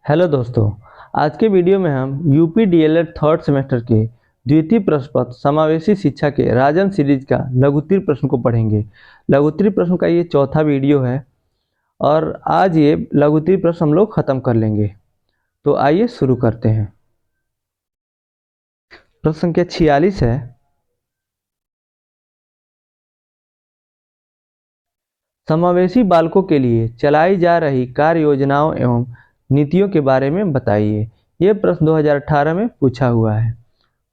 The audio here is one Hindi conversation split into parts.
हेलो दोस्तों। आज के वीडियो में हम यूपी डीएलएड थर्ड सेमेस्टर के द्वितीय प्रश्न पत्र समावेशी शिक्षा के राजन सीरीज का लघुत्तरीय प्रश्न को पढ़ेंगे। लघुत्तरीय प्रश्न का ये चौथा वीडियो है और आज ये लघुत्तरीय प्रश्न हम लोग खत्म कर लेंगे। तो आइए शुरू करते हैं। प्रश्न संख्या 46 है। समावेशी बालकों के लिए चलाई जा रही कार्य योजनाओं एवं नीतियों के बारे में बताइए। ये प्रश्न 2018 में पूछा हुआ है।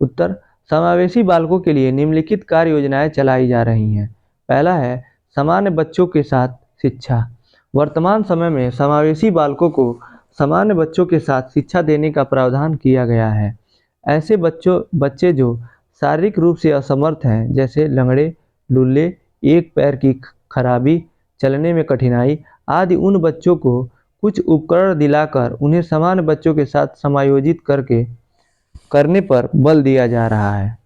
उत्तर: समावेशी बालकों के लिए निम्नलिखित कार्य योजनाएं चलाई जा रही हैं। पहला है सामान्य बच्चों के साथ शिक्षा। वर्तमान समय में समावेशी बालकों को सामान्य बच्चों के साथ शिक्षा देने का प्रावधान किया गया है। ऐसे बच्चे जो शारीरिक रूप से असमर्थ हैं, जैसे लंगड़े, लूले, एक पैर की खराबी, चलने में कठिनाई आदि, उन बच्चों को कुछ उपकरण दिलाकर उन्हें सामान्य बच्चों के साथ समायोजित करने पर बल दिया जा रहा है।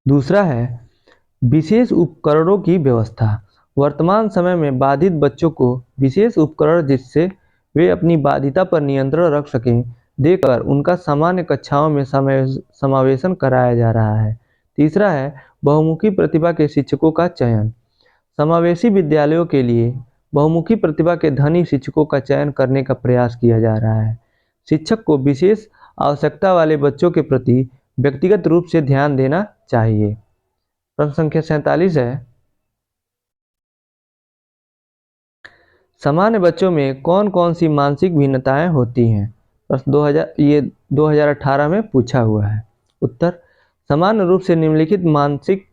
दूसरा है विशेष उपकरणों की व्यवस्था। वर्तमान समय में बाधित बच्चों को विशेष उपकरण जिससे वे अपनी बाधिता पर नियंत्रण रख सकें देकर उनका सामान्य कक्षाओं में समावेशन कराया जा रहा है। तीसरा है बहुमुखी प्रतिभा के शिक्षकों का चयन। समावेशी विद्यालयों के लिए बहुमुखी प्रतिभा के धनी शिक्षकों का चयन करने का प्रयास किया जा रहा है। शिक्षक को विशेष आवश्यकता वाले बच्चों के प्रति व्यक्तिगत रूप से ध्यान देना चाहिए। प्रश्न संख्या 47 है। सामान्य बच्चों में कौन कौन सी मानसिक भिन्नताएं होती हैं? प्रश्न 2018 में पूछा हुआ है। उत्तर: सामान्य रूप से निम्नलिखित मानसिक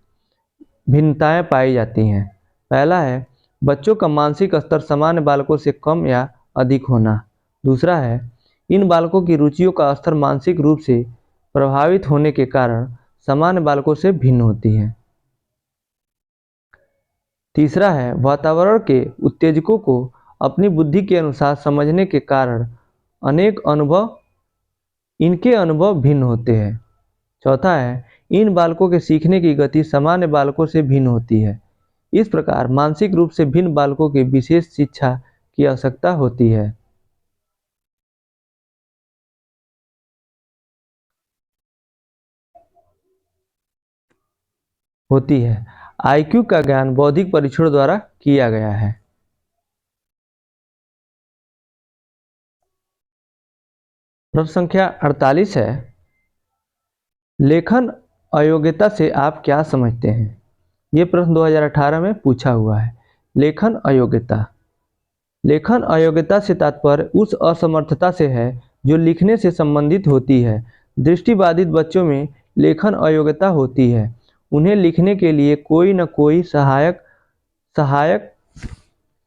भिन्नताएं पाई जाती हैं। पहला है बच्चों का मानसिक स्तर सामान्य बालकों से कम या अधिक होना। दूसरा है इन बालकों की रुचियों का स्तर मानसिक रूप से प्रभावित होने के कारण सामान्य बालकों से भिन्न होती है। तीसरा है वातावरण के उत्तेजकों को अपनी बुद्धि के अनुसार समझने के कारण इनके अनुभव भिन्न होते हैं। चौथा है इन बालकों के सीखने की गति सामान्य बालकों से भिन्न होती है। इस प्रकार मानसिक रूप से भिन्न बालकों की विशेष शिक्षा की आवश्यकता होती है। आईक्यू का ज्ञान बौद्धिक परीक्षण द्वारा किया गया है। प्रश्न संख्या 48 है। लेखन अयोग्यता से आप क्या समझते हैं? ये प्रश्न 2018 में पूछा हुआ है। लेखन अयोग्यता से तात्पर्य उस असमर्थता से है जो लिखने से संबंधित होती है। दृष्टिबाधित बच्चों में लेखन अयोग्यता होती है। उन्हें लिखने के लिए कोई न कोई सहायक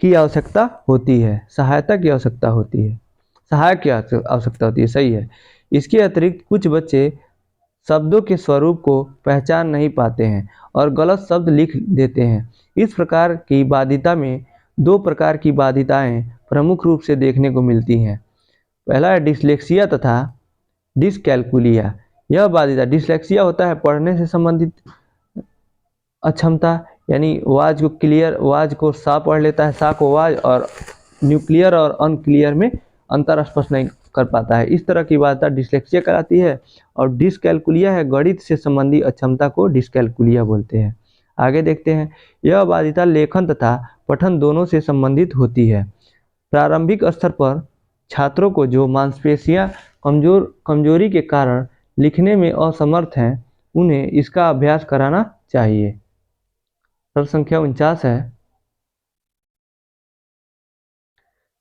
की आवश्यकता होती है सहायक की आवश्यकता होती है। सही है। इसके अतिरिक्त कुछ बच्चे शब्दों के स्वरूप को पहचान नहीं पाते हैं और गलत शब्द लिख देते हैं। इस प्रकार की बाधिता में दो प्रकार की बाधिताएं प्रमुख रूप से देखने को मिलती हैं। पहला है डिसलेक्सिया तथा डिसकैलकुलिया। यह बाधिता डिसलेक्सिया होता है पढ़ने से संबंधित अक्षमता, यानी वाज को सा पढ़ लेता है, सा को वाज, और न्यूक्लियर और अनक्लियर में अंतर स्पष्ट नहीं कर पाता है। इस तरह की बाधिता डिसलेक्सिया कहलाती है। और डिसकैलकुलिया है गणित से संबंधी अक्षमता को डिसकैलकुलिया बोलते हैं। आगे देखते हैं। यह बाधिता लेखन तथा पठन दोनों से संबंधित होती है। प्रारंभिक स्तर पर छात्रों को जो मांसपेशियां कमजोरी के कारण लिखने में असमर्थ हैं, उन्हें इसका अभ्यास कराना चाहिए। प्रश्न संख्या 49 है।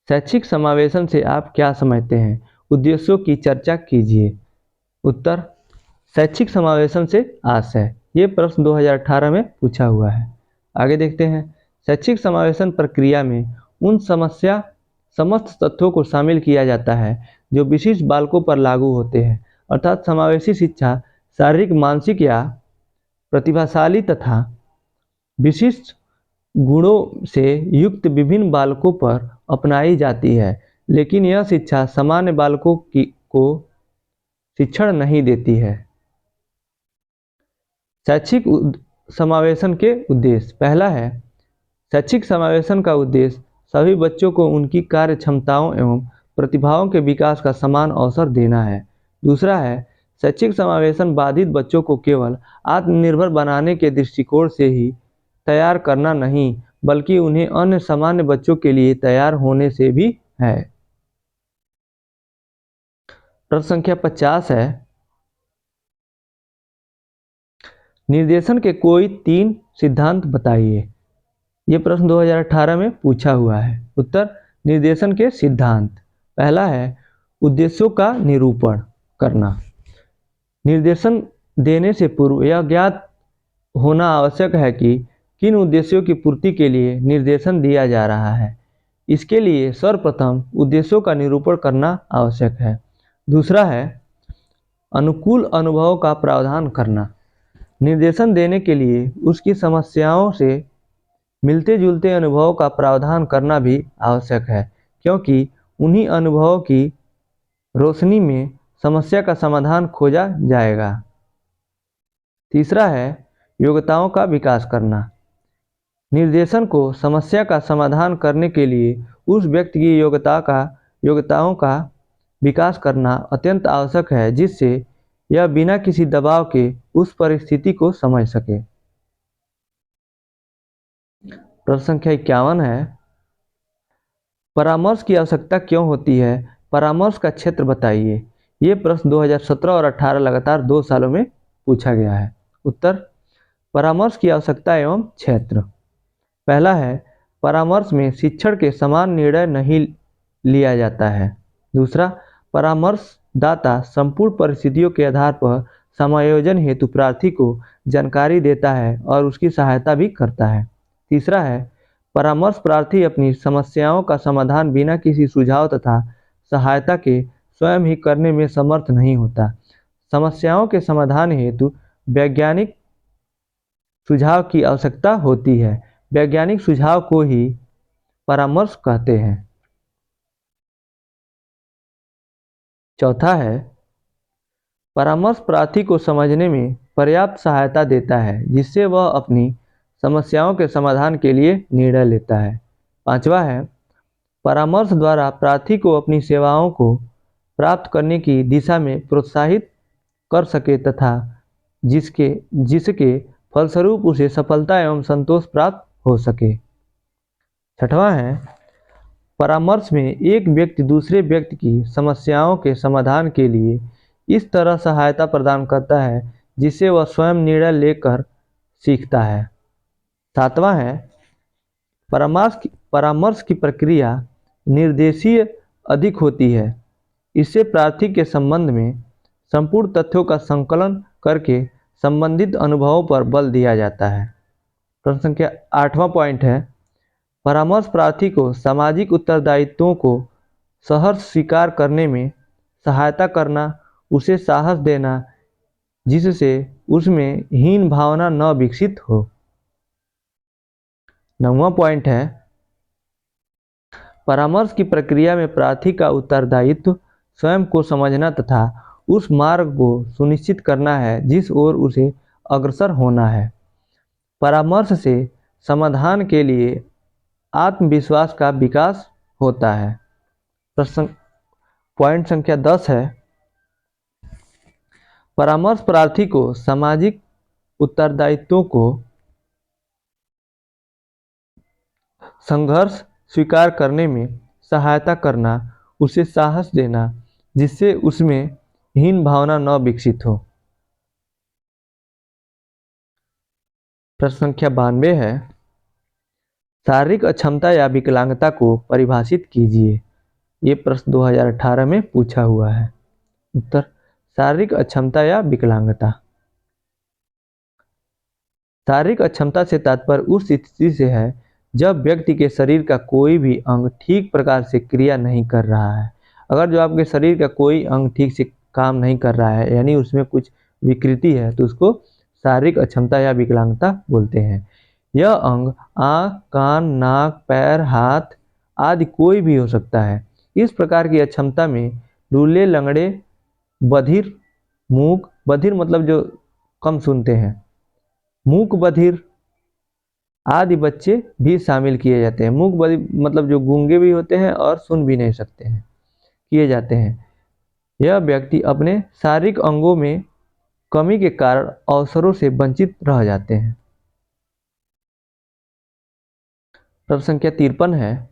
शैक्षिक समावेशन से आप क्या समझते हैं? उद्देश्यों की चर्चा कीजिए। उत्तर: शैक्षिक समावेशन से आशय। ये प्रश्न 2018 में पूछा हुआ है। आगे देखते हैं। शैक्षिक समावेशन प्रक्रिया में उन समस्त तथ्यों को शामिल किया जाता है जो विशिष्ट बालकों पर लागू होते हैं, अर्थात समावेशी शिक्षा शारीरिक, मानसिक या प्रतिभाशाली तथा विशिष्ट गुणों से युक्त विभिन्न बालकों पर अपनाई जाती है, लेकिन यह शिक्षा सामान्य बालकों को शिक्षण नहीं देती है। शैक्षिक समावेशन के उद्देश्य। पहला है शैक्षिक समावेशन का उद्देश्य सभी बच्चों को उनकी कार्य क्षमताओं एवं प्रतिभाओं के विकास का समान अवसर देना है। दूसरा है शैक्षिक समावेशन बाधित बच्चों को केवल आत्मनिर्भर बनाने के दृष्टिकोण से ही तैयार करना नहीं, बल्कि उन्हें अन्य सामान्य बच्चों के लिए तैयार होने से भी है। प्रश्न संख्या 50 है, निर्देशन के कोई 3 सिद्धांत बताइए। ये प्रश्न 2018 में पूछा हुआ है। उत्तर, निर्देशन के सिद्धांत। पहला है उद्देश्यों का निरूपण करना। निर्देशन देने से पूर्व यह ज्ञात होना आवश्यक है कि किन उद्देश्यों की पूर्ति के लिए निर्देशन दिया जा रहा है। इसके लिए सर्वप्रथम उद्देश्यों का निरूपण करना आवश्यक है। दूसरा है अनुकूल अनुभवों का प्रावधान करना। निर्देशन देने के लिए उसकी समस्याओं से मिलते जुलते अनुभवों का प्रावधान करना भी आवश्यक है, क्योंकि उन्हीं अनुभवों की रोशनी में समस्या का समाधान खोजा जाएगा। तीसरा है योग्यताओं का विकास करना। निर्देशन को समस्या का समाधान करने के लिए उस व्यक्ति की योग्यताओं का विकास करना अत्यंत आवश्यक है, जिससे यह बिना किसी दबाव के उस परिस्थिति को समझ सके। प्रश्न संख्या 51 है, परामर्श की आवश्यकता क्यों होती है? परामर्श का क्षेत्र बताइए। ये प्रश्न 2017 और 18 लगातार 2 सालों में पूछा गया है। उत्तर, परामर्श की आवश्यकता एवं क्षेत्र। पहला है परामर्श में शिक्षण के समान निर्णय नहीं लिया जाता है। दूसरा, परामर्शदाता संपूर्ण परिस्थितियों के आधार पर समायोजन हेतु प्रार्थी को जानकारी देता है और उसकी सहायता भी करता है। तीसरा है परामर्श प्रार्थी अपनी समस्याओं का समाधान बिना किसी सुझाव तथा सहायता के स्वयं ही करने में समर्थ नहीं होता। समस्याओं के समाधान हेतु वैज्ञानिक सुझाव की आवश्यकता होती है। वैज्ञानिक सुझाव को ही परामर्श कहते हैं। चौथा है परामर्श प्रार्थी को समझने में पर्याप्त सहायता देता है, जिससे वह अपनी समस्याओं के समाधान के लिए निर्णय लेता है। पांचवा है परामर्श द्वारा प्रार्थी को अपनी सेवाओं को प्राप्त करने की दिशा में प्रोत्साहित कर सके तथा जिसके फलस्वरूप उसे सफलता एवं संतोष प्राप्त हो सके। छठवां है परामर्श में एक व्यक्ति दूसरे व्यक्ति की समस्याओं के समाधान के लिए इस तरह सहायता प्रदान करता है जिससे वह स्वयं निर्णय लेकर सीखता है। सातवां है परामर्श की प्रक्रिया निर्देशीय अधिक होती है। इससे प्रार्थी के संबंध में संपूर्ण तथ्यों का संकलन करके संबंधित अनुभवों पर बल दिया जाता है। प्रश्न संख्या 8वां पॉइंट है परामर्श प्रार्थी को सामाजिक उत्तरदायित्वों को सहर्ष स्वीकार करने में सहायता करना, उसे साहस देना जिससे उसमें हीन भावना न विकसित हो। 9वां पॉइंट है परामर्श की प्रक्रिया में प्रार्थी का उत्तरदायित्व स्वयं को समझना तथा उस मार्ग को सुनिश्चित करना है जिस ओर उसे अग्रसर होना है। परामर्श से समाधान के लिए आत्मविश्वास का विकास होता है। पॉइंट संख्या 10 है परामर्श प्रार्थी को सामाजिक उत्तरदायित्वों को संघर्ष स्वीकार करने में सहायता करना, उसे साहस देना जिससे उसमें हीन भावना न विकसित हो। प्रश्न संख्या 92 है शारीरिक अक्षमता या विकलांगता को परिभाषित कीजिए। ये प्रश्न 2018 में पूछा हुआ है। उत्तर, शारीरिक अक्षमता या विकलांगता। शारीरिक अक्षमता से तात्पर्य उस स्थिति से है जब व्यक्ति के शरीर का कोई भी अंग ठीक प्रकार से क्रिया नहीं कर रहा है। अगर जो आपके शरीर का कोई अंग ठीक से काम नहीं कर रहा है, यानी उसमें कुछ विकृति है, तो उसको शारीरिक अक्षमता या विकलांगता बोलते हैं। यह अंग आँख, कान, नाक, पैर, हाथ आदि कोई भी हो सकता है। इस प्रकार की अक्षमता में लूले, लंगड़े, बधिर, मूक, बधिर मतलब जो कम सुनते हैं, मूक बधिर, आदि बच्चे भी शामिल किए जाते हैं। मूक मतलब जो गूंगे भी होते हैं और सुन भी नहीं सकते हैं, किए जाते हैं। यह व्यक्ति अपने शारीरिक अंगों में कमी के कारण अवसरों से वंचित रह जाते हैं। प्रश्न संख्या 53 है,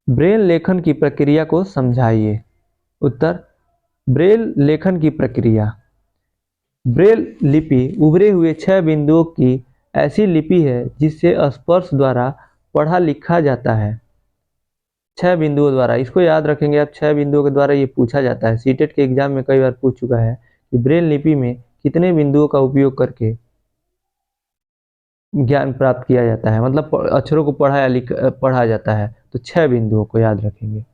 ब्रेल लेखन की प्रक्रिया को समझाइए। उत्तर, ब्रेल लेखन की प्रक्रिया। ब्रेल लिपि उभरे हुए 6 बिंदुओं की ऐसी लिपि है जिससे स्पर्श द्वारा पढ़ा लिखा जाता है। 6 बिंदुओं द्वारा, इसको याद रखेंगे आप, 6 बिंदुओं के द्वारा ये पूछा जाता है। सीटेट के एग्जाम में कई बार पूछ चुका है कि ब्रेल लिपि में कितने बिंदुओं का उपयोग करके ज्ञान प्राप्त किया जाता है, मतलब अक्षरों को पढ़ा जाता है। तो 6 बिंदुओं को याद रखेंगे।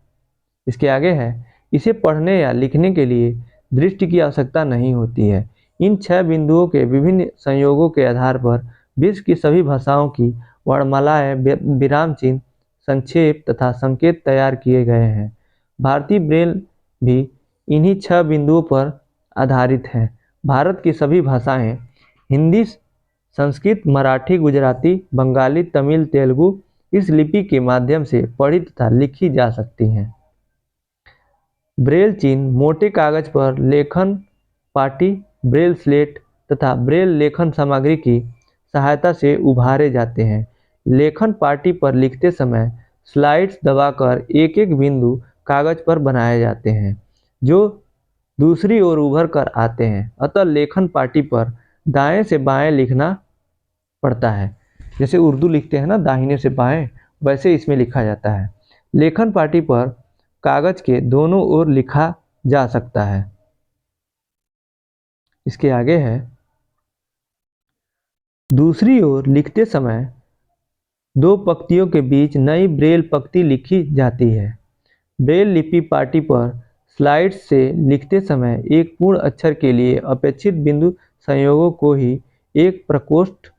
इसके आगे है, इसे पढ़ने या लिखने के लिए दृष्टि की आवश्यकता नहीं होती है। इन 6 बिंदुओं के विभिन्न संयोगों के आधार पर विश्व की सभी भाषाओं की वर्णमालाएं, विराम चिन्ह, संक्षेप तथा संकेत तैयार किए गए हैं। भारतीय ब्रेल भी इन्हीं 6 बिंदुओं पर आधारित है। भारत की सभी भाषाएं हिंदी, संस्कृत, मराठी, गुजराती, बंगाली, तमिल, तेलुगु इस लिपि के माध्यम से पढ़ी तथा लिखी जा सकती हैं। ब्रेल चिन्ह मोटे कागज पर लेखन पाटी, ब्रेल स्लेट तथा ब्रेल लेखन सामग्री की सहायता से उभारे जाते हैं। लेखन पाटी पर लिखते समय स्लाइड्स दबाकर एक एक बिंदु कागज पर बनाए जाते हैं जो दूसरी ओर उभर कर आते हैं। अतः लेखन पाटी पर दाएं से बाएं लिखना पड़ता है। जैसे उर्दू लिखते हैं ना दाहिने से बाएं, वैसे इसमें लिखा जाता है। लेखन पाटी पर कागज के दोनों ओर लिखा जा सकता है। इसके आगे है, दूसरी ओर लिखते समय दो पंक्तियों के बीच नई ब्रेल पंक्ति लिखी जाती है। ब्रेल लिपि पाटी पर स्लाइड्स से लिखते समय एक पूर्ण अक्षर के लिए अपेक्षित बिंदु संयोगों को ही एक प्रकोष्ठ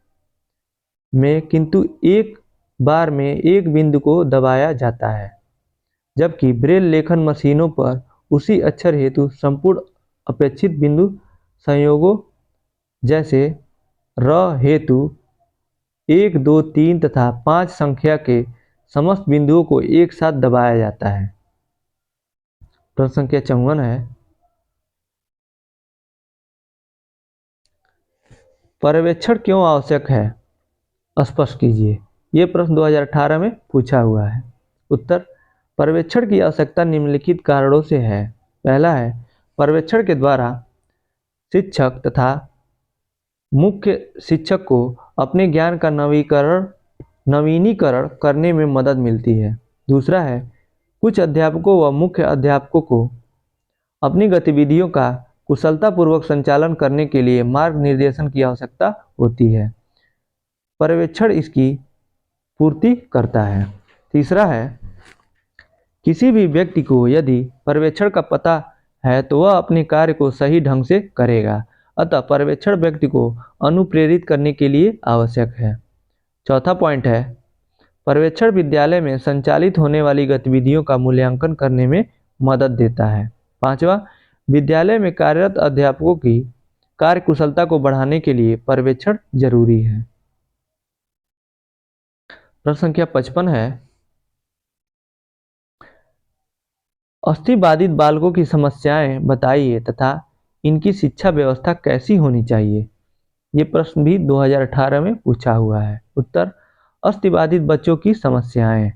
में किंतु एक बार में एक बिंदु को दबाया जाता है, जबकि ब्रेल लेखन मशीनों पर उसी अक्षर हेतु संपूर्ण अपेक्षित बिंदु संयोगों जैसे र हेतु 1, 2, 3 तथा 5 संख्या के समस्त बिंदुओं को एक साथ दबाया जाता है। प्रश्न संख्या 54 है, पर्यवेक्षण क्यों आवश्यक है, स्पष्ट कीजिए। ये प्रश्न 2018 में पूछा हुआ है। उत्तर, पर्यवेक्षण की आवश्यकता निम्नलिखित कारणों से है। पहला है, पर्यवेक्षण के द्वारा शिक्षक तथा मुख्य शिक्षक को अपने ज्ञान का नवीनीकरण करने में मदद मिलती है। दूसरा है, कुछ अध्यापकों व मुख्य अध्यापकों को अपनी गतिविधियों का कुशलतापूर्वक संचालन करने के लिए मार्गनिर्देशन की आवश्यकता होती है। पर्यवेक्षण इसकी पूर्ति करता है। तीसरा है, किसी भी व्यक्ति को यदि पर्यवेक्षण का पता है तो वह अपने कार्य को सही ढंग से करेगा। अतः पर्यवेक्षण व्यक्ति को अनुप्रेरित करने के लिए आवश्यक है। चौथा पॉइंट है, पर्यवेक्षण विद्यालय में संचालित होने वाली गतिविधियों का मूल्यांकन करने में मदद देता है। पांचवा, विद्यालय में कार्यरत अध्यापकों की कार्य कुशलता को बढ़ाने के लिए पर्यवेक्षण जरूरी है। प्रश्न संख्या 55 है, अस्थिबाधित बालकों की समस्याएं बताइए तथा इनकी शिक्षा व्यवस्था कैसी होनी चाहिए। ये प्रश्न भी 2018 में पूछा हुआ है। उत्तर, अस्थिबाधित बच्चों की समस्याएं।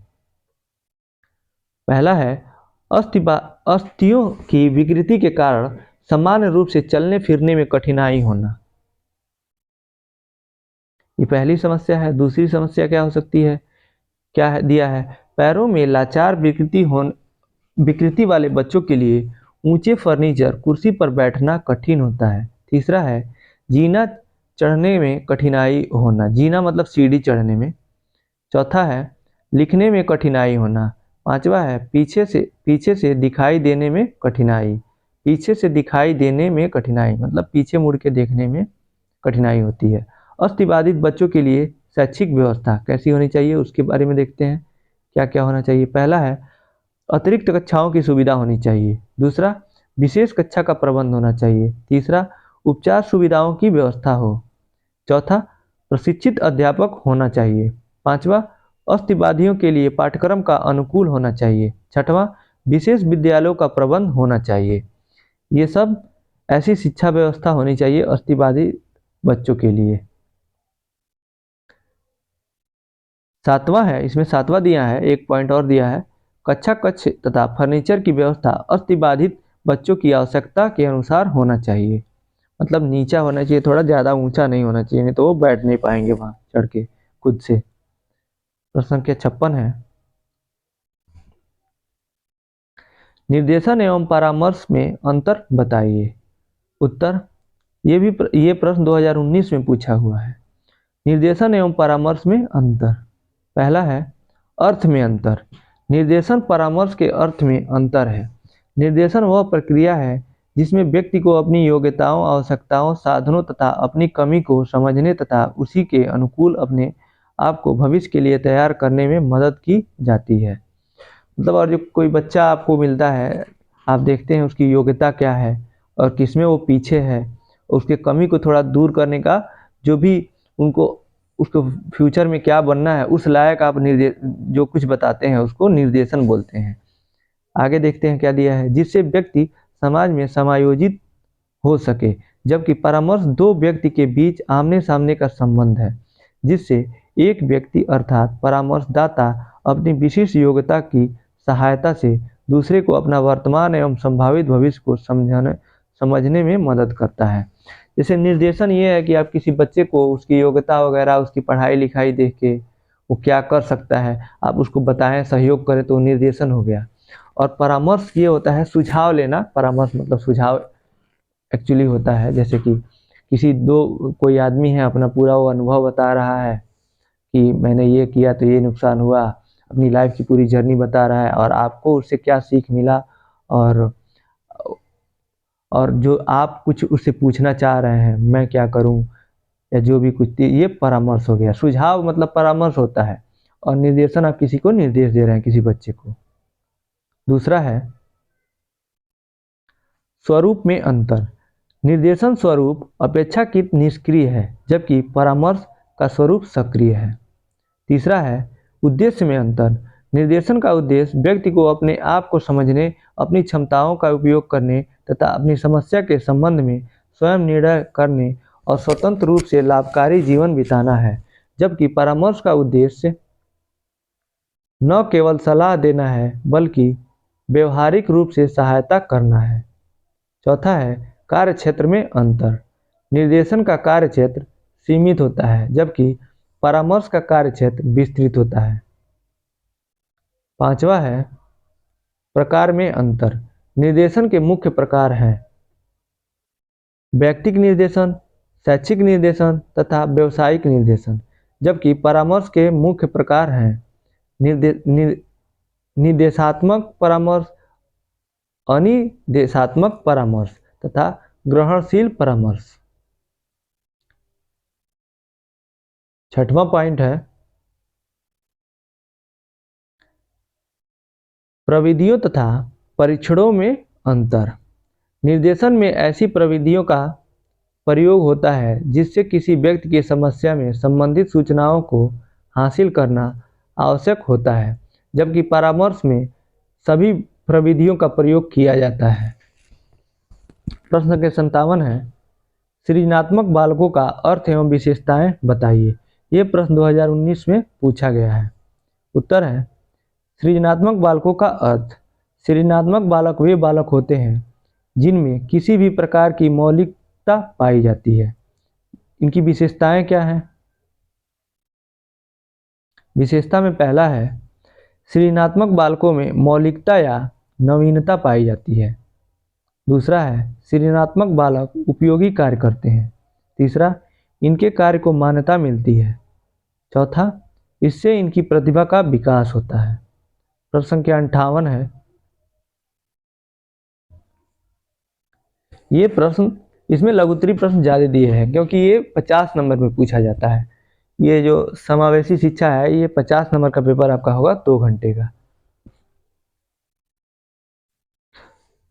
पहला है, अस्थियों की विकृति के कारण सामान्य रूप से चलने फिरने में कठिनाई होना। ये पहली समस्या है। दूसरी समस्या क्या हो सकती है, क्या है दिया है, पैरों में लाचार विकृति वाले बच्चों के लिए ऊंचे फर्नीचर कुर्सी पर बैठना कठिन होता है। तीसरा है, जीना चढ़ने में कठिनाई होना, जीना मतलब सीढ़ी चढ़ने में। चौथा है, लिखने में कठिनाई होना। पांचवा है, पीछे से दिखाई देने में कठिनाई। पीछे से दिखाई देने में कठिनाई मतलब पीछे मुड़ के देखने में कठिनाई होती है। अस्थिबाधित बच्चों के लिए शैक्षिक व्यवस्था कैसी होनी चाहिए उसके बारे में देखते हैं, क्या क्या होना चाहिए। पहला है, अतिरिक्त कक्षाओं की सुविधा होनी चाहिए। दूसरा, विशेष कक्षा का प्रबंध होना चाहिए। तीसरा, उपचार सुविधाओं की व्यवस्था हो। चौथा, प्रशिक्षित अध्यापक होना चाहिए। पांचवा, अस्थिवादियों के लिए पाठ्यक्रम का अनुकूल होना चाहिए। छठवां, विशेष विद्यालयों का प्रबंध होना चाहिए। ये सब ऐसी शिक्षा व्यवस्था होनी चाहिए अस्थिवादी बच्चों के लिए। सातवां है, इसमें सातवां दिया है, एक पॉइंट और दिया है, कक्षा कक्ष तथा फर्नीचर की व्यवस्था अस्थिबाधित बच्चों की आवश्यकता के अनुसार होना चाहिए। मतलब नीचा होना चाहिए, थोड़ा ज़्यादा ऊंचा नहीं होना चाहिए, नहीं तो वो बैठ नहीं पाएंगे वहाँ चढ़ के खुद से। प्रश्न संख्या 56 है, निर्देशन एवं परामर्श में अंतर बताइए। उत्तर, ये प्रश्न 2019 में पूछा हुआ है। निर्देशन एवं परामर्श में अंतर। पहला है, अर्थ में अंतर। निर्देशन परामर्श के अर्थ में अंतर है। निर्देशन वह प्रक्रिया है जिसमें व्यक्ति को अपनी योग्यताओं, आवश्यकताओं, साधनों तथा अपनी कमी को समझने तथा उसी के अनुकूल अपने आप को भविष्य के लिए तैयार करने में मदद की जाती है। मतलब और जो कोई बच्चा आपको मिलता है, आप देखते हैं उसकी योग्यता क्या है और किसमें वो पीछे है, उसके कमी को थोड़ा दूर करने का जो भी उनको उसको फ्यूचर में क्या बनना है उस लायक आप निर्देश जो कुछ बताते हैं उसको निर्देशन बोलते हैं। आगे देखते हैं क्या दिया है, जिससे व्यक्ति समाज में समायोजित हो सके, जबकि परामर्श दो व्यक्ति के बीच आमने सामने का संबंध है, जिससे एक व्यक्ति अर्थात परामर्शदाता अपनी विशिष्ट योग्यता की सहायता से दूसरे को अपना वर्तमान एवं संभावित भविष्य को समझने में मदद करता है। जैसे निर्देशन ये है कि आप किसी बच्चे को उसकी योग्यता वगैरह, उसकी पढ़ाई लिखाई देख के वो क्या कर सकता है आप उसको बताएं, सहयोग करें, तो निर्देशन हो गया। और परामर्श ये होता है सुझाव लेना। परामर्श मतलब सुझाव एक्चुअली होता है, जैसे कि कोई आदमी है अपना पूरा वो अनुभव बता रहा है कि मैंने ये किया तो ये नुकसान हुआ, अपनी लाइफ की पूरी जर्नी बता रहा है और आपको उससे क्या सीख मिला, और जो आप कुछ उससे पूछना चाह रहे हैं, मैं क्या करूं या जो भी कुछ, ये परामर्श हो गया। सुझाव मतलब परामर्श होता है, और निर्देशन आप किसी को निर्देश दे रहे हैं, किसी बच्चे को। दूसरा है, स्वरूप में अंतर। निर्देशन स्वरूप अपेक्षाकृत निष्क्रिय है, जबकि परामर्श का स्वरूप सक्रिय है। तीसरा है, उद्देश्य में अंतर। निर्देशन का उद्देश्य व्यक्ति को अपने आप को समझने, अपनी क्षमताओं का उपयोग करने तथा अपनी समस्या के संबंध में स्वयं निर्णय करने और स्वतंत्र रूप से लाभकारी जीवन बिताना है, जबकि परामर्श का उद्देश्य न केवल सलाह देना है बल्कि व्यवहारिक रूप से सहायता करना है। चौथा है, कार्य क्षेत्र में अंतर। निर्देशन का कार्य क्षेत्र सीमित होता है, जबकि परामर्श का कार्य क्षेत्र विस्तृत होता है। पांचवा है, प्रकार में अंतर। निर्देशन के मुख्य प्रकार हैं व्यक्तिक निर्देशन, शैक्षिक निर्देशन तथा व्यवसायिक निर्देशन, जबकि परामर्श के मुख्य प्रकार हैं निर्देशात्मक परामर्श, अनिर्देशात्मक परामर्श तथा ग्रहणशील परामर्श। छठवां पॉइंट है, प्रविधियों तथा परीक्षणों में अंतर। निर्देशन में ऐसी प्रविधियों का प्रयोग होता है जिससे किसी व्यक्ति की समस्या में संबंधित सूचनाओं को हासिल करना आवश्यक होता है, जबकि परामर्श में सभी प्रविधियों का प्रयोग किया जाता है। प्रश्न संख्या 57 है, सृजनात्मक बालकों का अर्थ एवं विशेषताएं बताइए। ये प्रश्न 2019 में पूछा गया है। उत्तर है, सृजनात्मक बालकों का अर्थ। सृजनात्मक बालक वे बालक होते हैं जिनमें किसी भी प्रकार की मौलिकता पाई जाती है। इनकी विशेषताएं क्या हैं? विशेषता में पहला है, सृजनात्मक बालकों में मौलिकता या नवीनता पाई जाती है। दूसरा है, सृजनात्मक बालक उपयोगी कार्य करते हैं। तीसरा, इनके कार्य को मान्यता मिलती है। चौथा, इससे इनकी प्रतिभा का विकास होता है। प्रश्न संख्या 58 है, ये प्रश्न, इसमें लघुत्तरी प्रश्न ज़्यादा दिए हैं क्योंकि ये 50 नंबर में पूछा जाता है। ये जो समावेशी शिक्षा है ये 50 नंबर का पेपर आपका होगा 2 घंटे का।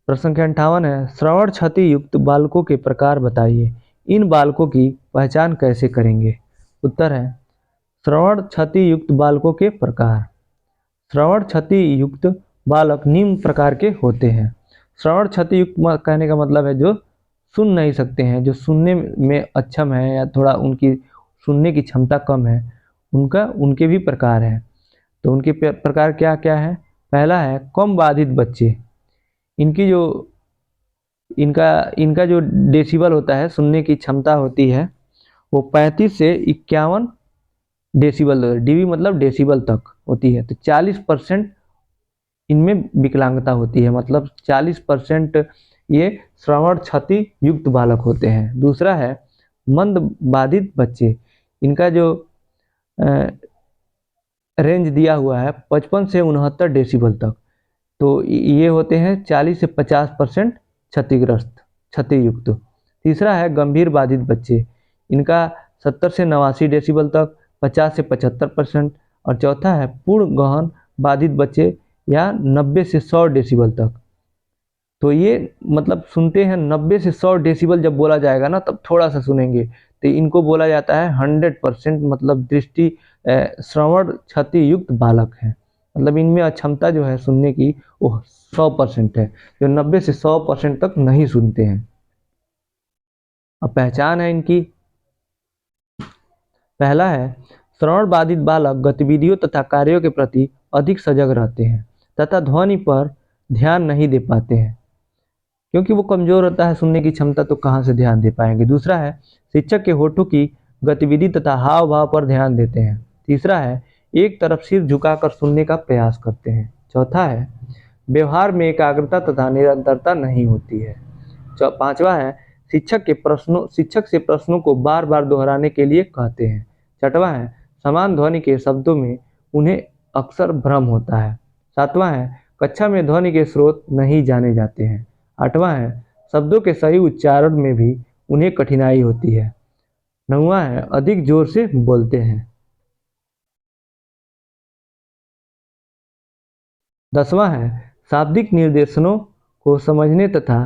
प्रश्न संख्या 58 है, श्रवण क्षति युक्त बालकों के प्रकार बताइए। इन बालकों की पहचान कैसे करेंगे? उत्तर है श्रवण क्षति युक्त बालकों के प्रकार। श्रवण क्षति युक्त बालक निम्न प्रकार के होते हैं। श्रवण क्षति युक्त कहने का मतलब है जो सुन नहीं सकते हैं, जो सुनने में अक्षम है या थोड़ा उनकी सुनने की क्षमता कम है, उनके भी प्रकार हैं। तो उनके प्रकार क्या क्या है? पहला है कम बाधित बच्चे। इनका जो डेसिबल होता है, सुनने की क्षमता होती है, वो 35 से 51 डेसिबल, डीबी मतलब डेसिबल तक होती है। तो 40% इनमें विकलांगता होती है, मतलब 40% ये श्रवण क्षति युक्त बालक होते हैं। दूसरा है मंद बाधित बच्चे। इनका जो रेंज दिया हुआ है 55 से 69 डेसिबल तक, तो ये होते हैं 40 से 50% क्षतिग्रस्त, क्षतियुक्त। तीसरा है गंभीर बाधित बच्चे। इनका 70 से 89 डेसिबल तक, 50 से 75%। और चौथा है पूर्ण गहन बाधित बच्चे या 90 से 100 डेसिबल तक। तो ये मतलब सुनते हैं 90 से 100 डेसिबल जब बोला जाएगा ना, तब थोड़ा सा सुनेंगे, तो इनको बोला जाता है 100%, मतलब दृष्टि श्रवण क्षति युक्त बालक है। मतलब इनमें अक्षमता जो है सुनने की वो 100% है, जो 90 से 100% तक नहीं सुनते हैं। अब पहचान है इनकी। पहला है श्रवण बाधित बालक गतिविधियों तथा कार्यों के प्रति अधिक सजग रहते हैं तथा ध्वनि पर ध्यान नहीं दे पाते हैं, क्योंकि वो कमजोर होता है सुनने की क्षमता, तो कहाँ से ध्यान दे पाएंगे। दूसरा है शिक्षक के होठों की गतिविधि तथा हाव भाव पर ध्यान देते हैं। तीसरा है एक तरफ सिर झुकाकर सुनने का प्रयास करते हैं। चौथा है व्यवहार में एकाग्रता तथा निरंतरता नहीं होती है। पांचवा है शिक्षक से प्रश्नों को बार बार दोहराने के लिए कहते हैं। छठवां है समान ध्वनि के शब्दों में उन्हें अक्सर भ्रम होता है। सातवां है कक्षा में ध्वनि के स्रोत नहीं जाने जाते हैं। आठवां है शब्दों के सही उच्चारण में भी उन्हें कठिनाई होती है। नौवां है अधिक जोर से बोलते हैं। 10वां है शाब्दिक निर्देशनों को समझने तथा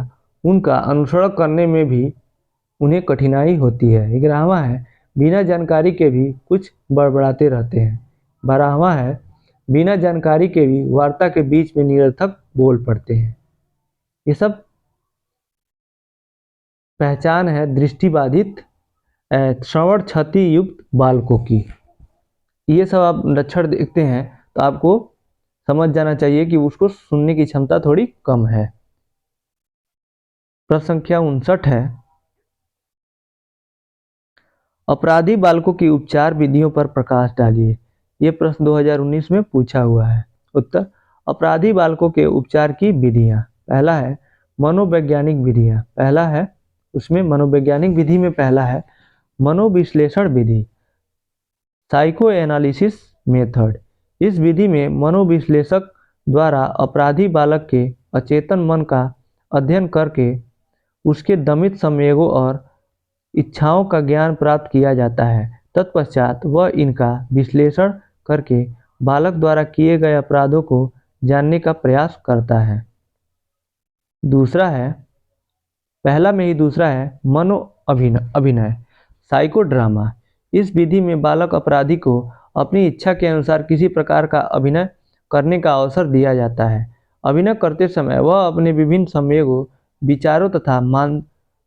उनका अनुसरण करने में भी उन्हें कठिनाई होती है। 11वां है बिना जानकारी के भी कुछ बड़बड़ाते रहते हैं। 12वां है बिना जानकारी के भी वार्ता के बीच में निरर्थक बोल पड़ते हैं। ये सब पहचान है दृष्टिबाधित श्रवण क्षति युक्त बालकों की। ये सब आप लक्षण देखते हैं तो आपको समझ जाना चाहिए कि उसको सुनने की क्षमता थोड़ी कम है। प्रश्न संख्या 59 है अपराधी बालकों की उपचार विधियों पर प्रकाश डालिए। ये प्रश्न 2019 में पूछा हुआ है। उत्तर अपराधी बालकों के उपचार की विधियां। पहला है मनोवैज्ञानिक विधियां। पहला है उसमें मनोवैज्ञानिक विधि में पहला है मनोविश्लेषण विधि, साइको एनालिसिस मेथड। इस विधि में मनोविश्लेषक द्वारा अपराधी बालक के अचेतन मन का अध्ययन करके उसके दमित संवेगों और इच्छाओं का ज्ञान प्राप्त किया जाता है। तत्पश्चात वह इनका विश्लेषण करके बालक द्वारा किए गए अपराधों को जानने का प्रयास करता है। दूसरा है पहला में ही दूसरा है मनो अभिनय साइको ड्रामा। इस विधि में बालक अपराधी को अपनी इच्छा के अनुसार किसी प्रकार का अभिनय करने का अवसर दिया जाता है। अभिनय करते समय वह अपने विभिन्न संवेगों, विचारों तथा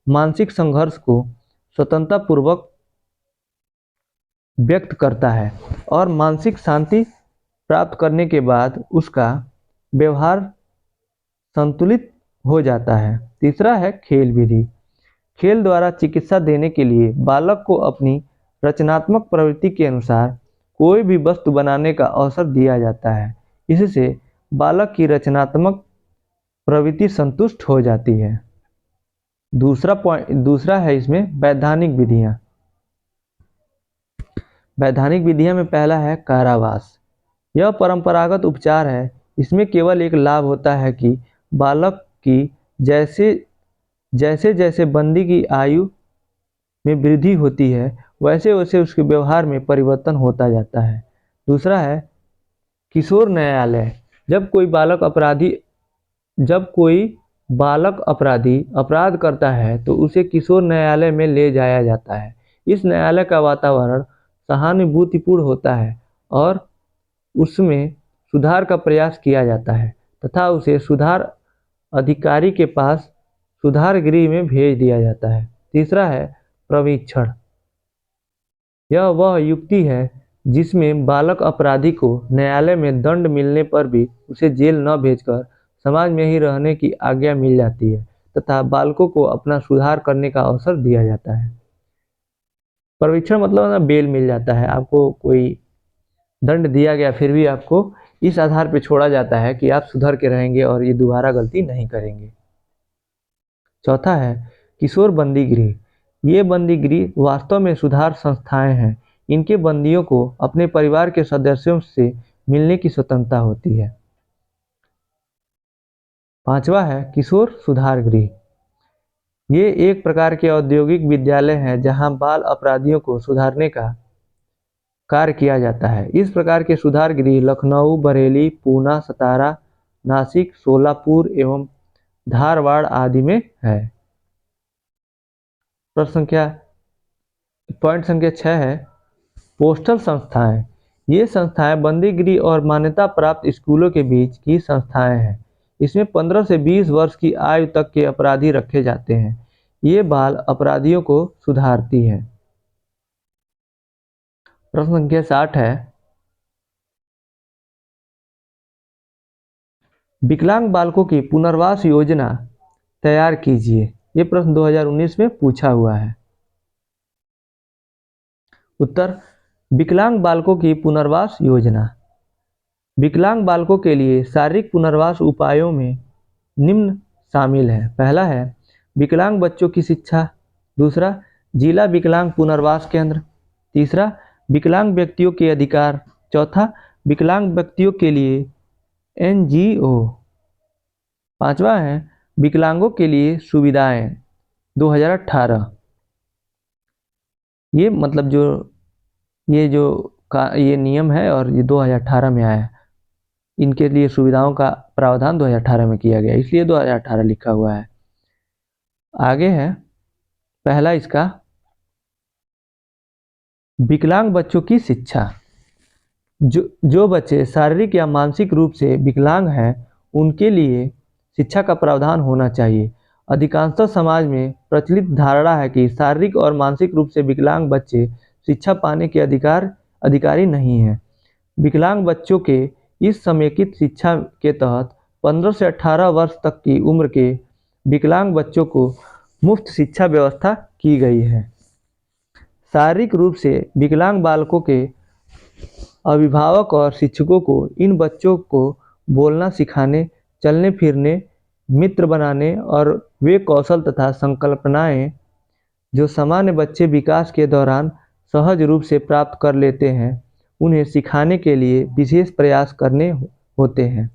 मानसिक संघर्ष को स्वतंत्रतापूर्वक व्यक्त करता है और मानसिक शांति प्राप्त करने के बाद उसका व्यवहार संतुलित हो जाता है। तीसरा है खेल विधि। खेल द्वारा चिकित्सा देने के लिए बालक को अपनी रचनात्मक प्रवृत्ति के अनुसार कोई भी वस्तु बनाने का अवसर दिया जाता है। इससे बालक की रचनात्मक प्रवृत्ति संतुष्ट हो जाती है। दूसरा है इसमें वैधानिक विधियां। वैधानिक विधियां में पहला है कारावास। यह परंपरागत उपचार है। इसमें केवल एक लाभ होता है कि बालक की जैसे जैसे बंदी की आयु में वृद्धि होती है वैसे वैसे उसके व्यवहार में परिवर्तन होता जाता है। दूसरा है किशोर न्यायालय। जब कोई बालक अपराधी अपराध करता है तो उसे किशोर न्यायालय में ले जाया जाता है। इस न्यायालय का वातावरण सहानुभूतिपूर्ण होता है और उसमें सुधार का प्रयास किया जाता है तथा उसे सुधार अधिकारी के पास सुधार गृह में भेज दिया जाता है। तीसरा है प्रशिक्षण। यह वह युक्ति है जिसमें बालक अपराधी को न्यायालय में दंड मिलने पर भी उसे जेल न भेजकर समाज में ही रहने की आज्ञा मिल जाती है तथा बालकों को अपना सुधार करने का अवसर दिया जाता है। प्रशिक्षण मतलब ना बेल मिल जाता है, आपको कोई दंड दिया गया फिर भी आपको इस आधार पर छोड़ा जाता है कि आप सुधर के रहेंगे और ये दोबारा गलती नहीं करेंगे। चौथा है किशोर बंदी गृह। ये बंदी गृह वास्तव में सुधार संस्थाएं हैं। इनके बंदियों को अपने परिवार के सदस्यों से मिलने की स्वतंत्रता होती है। पांचवा है किशोर सुधार गृह। ये एक प्रकार के औद्योगिक विद्यालय हैं जहां बाल अपराधियों को सुधारने का कार्य किया जाता है। इस प्रकार के सुधार गृह लखनऊ, बरेली, पूना, सतारा, नासिक, सोलापुर एवं धारवाड़ आदि में है। पॉइंट संख्या 6 है पोस्टल संस्थाएं। ये संस्थाएं बंदी गृह और मान्यता प्राप्त स्कूलों के बीच की संस्थाएं हैं। इसमें 15 से 20 वर्ष की आयु तक के अपराधी रखे जाते हैं। ये बाल अपराधियों को सुधारती है। प्रश्न संख्या 60 है विकलांग बालकों की पुनर्वास योजना तैयार कीजिए। ये प्रश्न 2019 में पूछा हुआ है। उत्तर विकलांग बालकों की पुनर्वास योजना। विकलांग बालकों के लिए शारीरिक पुनर्वास उपायों में निम्न शामिल है। पहला है विकलांग बच्चों की शिक्षा। दूसरा जिला विकलांग पुनर्वास केंद्र। तीसरा विकलांग व्यक्तियों के अधिकार। चौथा विकलांग व्यक्तियों के लिए NGO। पांचवा है विकलांगों के लिए सुविधाएं 2018। ये मतलब ये नियम है और ये 2018 में आया है। इनके लिए सुविधाओं का प्रावधान 2018 में किया गया, इसलिए 2018 लिखा हुआ है। आगे है पहला इसका विकलांग बच्चों की शिक्षा। जो बच्चे शारीरिक या मानसिक रूप से विकलांग हैं उनके लिए शिक्षा का प्रावधान होना चाहिए। अधिकांशतः समाज में प्रचलित धारणा है कि शारीरिक और मानसिक रूप से विकलांग बच्चे शिक्षा पाने के अधिकारी नहीं हैं। विकलांग बच्चों के इस समेकित शिक्षा के तहत 15 से 18 वर्ष तक की उम्र के विकलांग बच्चों को मुफ्त शिक्षा व्यवस्था की गई है। शारीरिक रूप से विकलांग बालकों के अभिभावक और शिक्षकों को इन बच्चों को बोलना सिखाने, चलने फिरने, मित्र बनाने और वे कौशल तथा संकल्पनाएं जो सामान्य बच्चे विकास के दौरान सहज रूप से प्राप्त कर लेते हैं उन्हें सिखाने के लिए विशेष प्रयास करने होते हैं।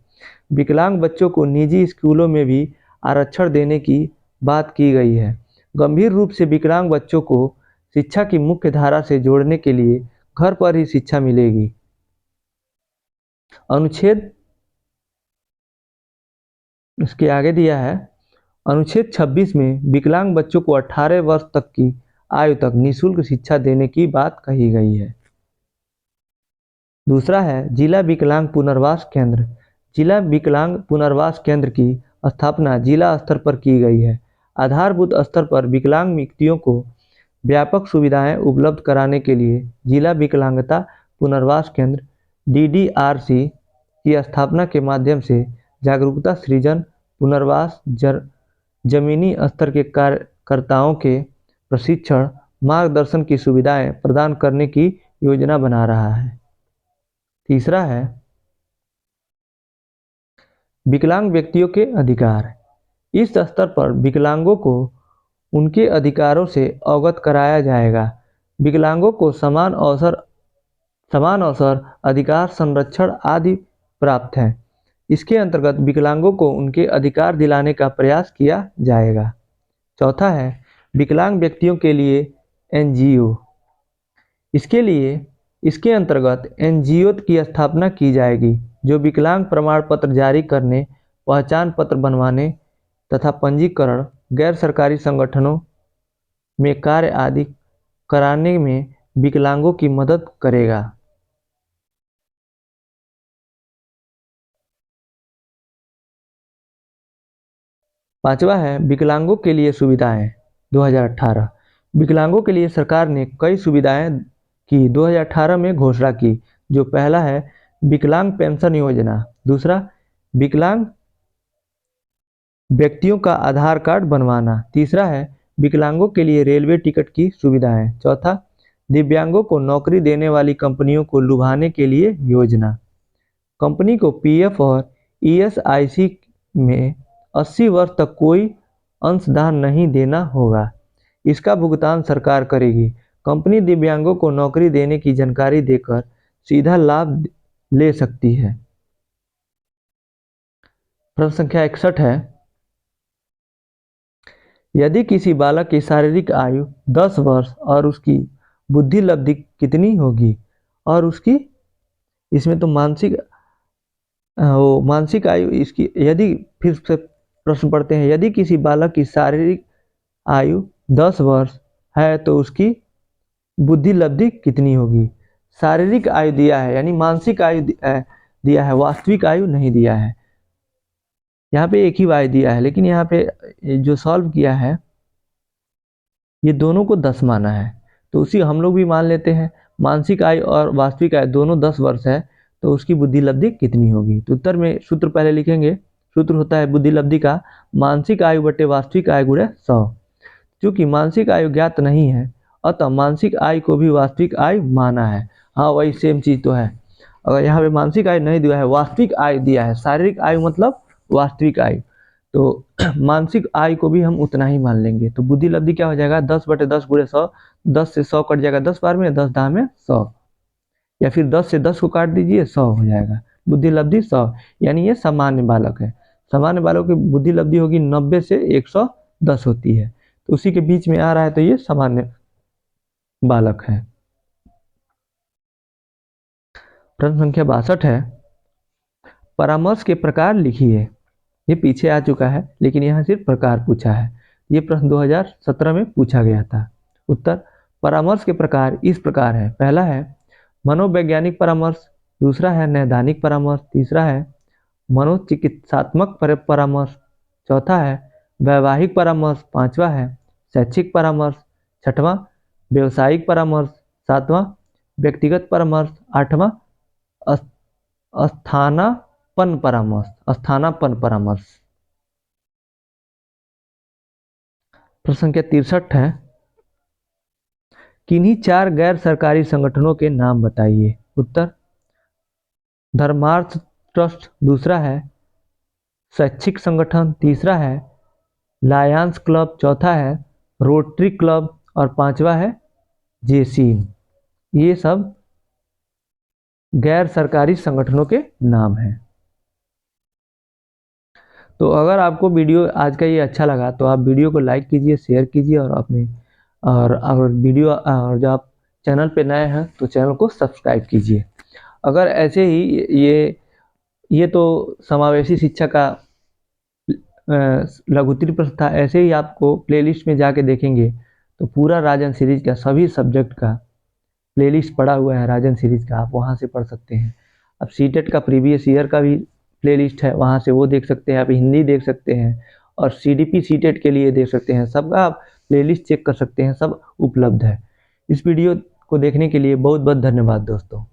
विकलांग बच्चों को निजी स्कूलों में भी आरक्षण देने की बात की गई है। गंभीर रूप से विकलांग बच्चों को शिक्षा की मुख्य धारा से जोड़ने के लिए घर पर ही शिक्षा मिलेगी। अनुच्छेद इसके आगे दिया है अनुच्छेद 26 में विकलांग बच्चों को 18 वर्ष तक की आयु तक निःशुल्क शिक्षा देने की बात कही गई है। दूसरा है जिला विकलांग पुनर्वास केंद्र। जिला विकलांग पुनर्वास केंद्र की स्थापना जिला स्तर पर की गई है। आधारभूत स्तर पर विकलांग व्यक्तियों को व्यापक सुविधाएं उपलब्ध कराने के लिए जिला विकलांगता पुनर्वास केंद्र DDRC की स्थापना के माध्यम से जागरूकता सृजन, पुनर्वास, जमीनी स्तर के कार्यकर्ताओं के प्रशिक्षण, मार्गदर्शन की सुविधाएं प्रदान करने की योजना बना रहा है। तीसरा है विकलांग व्यक्तियों के अधिकार। इस स्तर पर विकलांगों को उनके अधिकारों से अवगत कराया जाएगा। विकलांगों को समान अवसर, अधिकार, संरक्षण आदि प्राप्त हैं। इसके अंतर्गत विकलांगों को उनके अधिकार दिलाने का प्रयास किया जाएगा। चौथा है विकलांग व्यक्तियों के लिए NGO। इसके अंतर्गत NGO की स्थापना की जाएगी जो विकलांग प्रमाण पत्र जारी करने, पहचान पत्र बनवाने तथा पंजीकरण, गैर सरकारी संगठनों में कार्य आदि कराने में विकलांगों की मदद करेगा। पांचवा है विकलांगों के लिए सुविधाएं 2018। विकलांगों के लिए सरकार ने कई सुविधाएं की 2018 में घोषणा की। जो पहला है विकलांग पेंशन योजना, दूसरा विकलांग व्यक्तियों का आधार कार्ड बनवाना, तीसरा है विकलांगों के लिए रेलवे टिकट की सुविधाएं, चौथा दिव्यांगों को नौकरी देने वाली कंपनियों को लुभाने के लिए योजना। कंपनी को पीएफ और ईएसआईसी में 80 वर्ष तक कोई अंशदान नहीं देना होगा। इसका भुगतान सरकार करेगी। कंपनी दिव्यांगों को नौकरी देने की जानकारी देकर सीधा लाभ ले सकती है। प्रश्न संख्या 61 है, यदि किसी बालक की शारीरिक आयु 10 वर्ष और उसकी बुद्धि लब्धि कितनी होगी, और उसकी इसमें तो मानसिक आयु इसकी, यदि फिर से प्रश्न पढ़ते हैं, यदि किसी बालक की शारीरिक आयु 10 वर्ष है तो उसकी बुद्धि लब्धि कितनी होगी। शारीरिक आयु दिया है यानी मानसिक आयु दिया है, वास्तविक आयु नहीं दिया है। यहाँ पे एक ही वायु दिया है, लेकिन यहाँ पे जो सॉल्व किया है ये दोनों को 10 माना है, तो उसी हम लोग भी मान लेते हैं। मानसिक आयु और वास्तविक आयु दोनों 10 वर्ष है तो उसकी बुद्धि लब्धि कितनी होगी। तो उत्तर में सूत्र पहले लिखेंगे। सूत्र होता है बुद्धि लब्धि का मानसिक आयु बटे वास्तविक आयु गुणे 100। चूंकि मानसिक आयु ज्ञात नहीं है अतः मानसिक आयु को भी वास्तविक आयु माना है। हाँ वही सेम चीज तो है। अगर यहाँ पे मानसिक आयु नहीं दिया है, वास्तविक आयु दिया है, शारीरिक आयु मतलब वास्तविक आयु, तो मानसिक आयु को भी हम उतना ही मान लेंगे। तो बुद्धि लब्धि क्या हो जाएगा 10 बटे 10 गुणे 100। 10 से 100 कट जाएगा 10 बार में, 10 दाम में 100, या फिर 10 से 10 को काट दीजिए 100 हो जाएगा। बुद्धि लब्धि 100, यानी ये सामान्य बालक है। सामान्य बालक की बुद्धि लब्धि होगी 90 से 110 होती है, तो उसी के बीच में आ रहा है, तो ये सामान्य बालक है। प्रश्न संख्या 62 है, परामर्श के प्रकार लिखिए। ये पीछे आ चुका है लेकिन यहाँ सिर्फ प्रकार पूछा है। ये प्रश्न 2017 में पूछा गया था। उत्तर, परामर्श के प्रकार इस प्रकार है। पहला है मनोवैज्ञानिक परामर्श, दूसरा है नैदानिक परामर्श, तीसरा है मनोचिकित्सात्मक परामर्श, चौथा है वैवाहिक परामर्श, पांचवा है शैक्षिक परामर्श, छठवां व्यवसायिक परामर्श, सातवां व्यक्तिगत परामर्श, आठवां स्थानापन्न परामर्श। प्रश्न संख्या 63 है, किन्हीं 4 गैर सरकारी संगठनों के नाम बताइए। उत्तर, धर्मार्थ ट्रस्ट, दूसरा है शैक्षिक संगठन, तीसरा है लायंस क्लब, चौथा है रोटरी क्लब और पांचवा है जेसीन। ये सब गैर सरकारी संगठनों के नाम हैं। तो अगर आपको वीडियो आज का ये अच्छा लगा तो आप वीडियो को लाइक कीजिए, शेयर कीजिए और अगर वीडियो और जब आप चैनल पे नए हैं तो चैनल को सब्सक्राइब कीजिए। अगर ऐसे ही ये तो समावेशी शिक्षा का लघुत्तरी प्रश्न था, ऐसे ही आपको प्लेलिस्ट में जाके देखेंगे तो पूरा राजन सीरीज का सभी सब्जेक्ट का प्लेलिस्ट पड़ा हुआ है। राजन सीरीज का आप वहाँ से पढ़ सकते हैं। अब सीटेट का प्रीवियस ईयर का भी प्लेलिस्ट है, वहाँ से वो देख सकते हैं। आप हिंदी देख सकते हैं और सीडीपी सीटेट के लिए देख सकते हैं। सबका आप प्लेलिस्ट चेक कर सकते हैं, सब उपलब्ध है। इस वीडियो को देखने के लिए बहुत बहुत धन्यवाद दोस्तों।